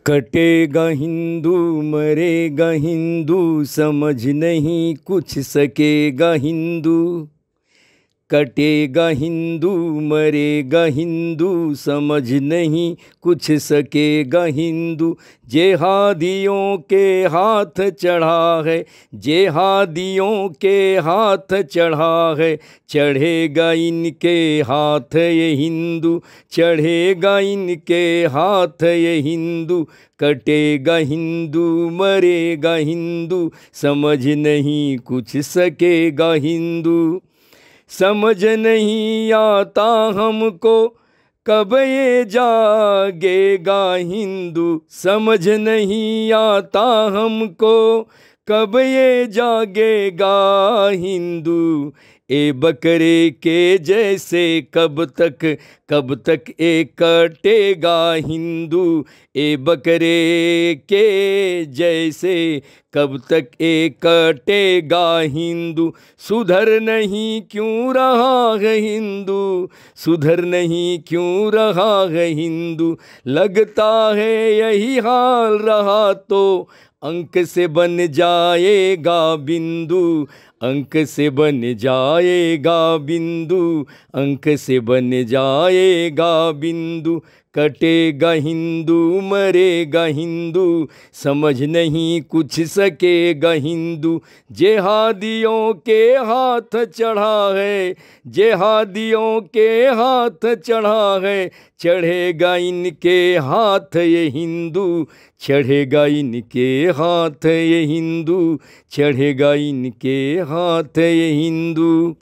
कटेगा हिंदू मरेगा हिंदू, समझ नहीं कुछ सकेगा हिंदू। कटेगा हिंदू मरेगा हिंदू, समझ नहीं कुछ सकेगा हिंदू। जेहादियों के हाथ चढ़ा है, जेहादियों के हाथ चढ़ा है, चढ़ेगा इनके हाथ ये हिंदू, चढ़ेगा इनके हाथ ये हिंदू। कटेगा हिंदू मरेगा हिंदू, समझ नहीं कुछ सकेगा हिंदू। समझ नहीं आता हमको कब ये जागेगा हिंदू, समझ नहीं आता हमको कब ये जागेगा हिंदू। ए बकरे के जैसे कब तक ए कटेगा हिंदू। ए बकरे के जैसे कब तक ए कटेगा हिंदू। सुधर नहीं क्यों रहा है हिंदू, सुधर नहीं क्यों रहा है हिंदू। लगता है यही हाल रहा तो अंक से बन जाएगा बिंदु, अंक से बन जाएगा बिंदु, अंक से बन जाएगा बिंदु। कटेगा हिंदू मरेगा हिंदू, समझ नहीं कुछ सकेगा हिंदू। जेहादियों के हाथ चढ़ा है, जेहादियों के हाथ चढ़ा है, चढ़ेगा इनके हाथ ये हिंदू, चढ़ेगा इनके हाथ ये हिंदू, चढ़ेगा इनके हाथ ये हिंदू।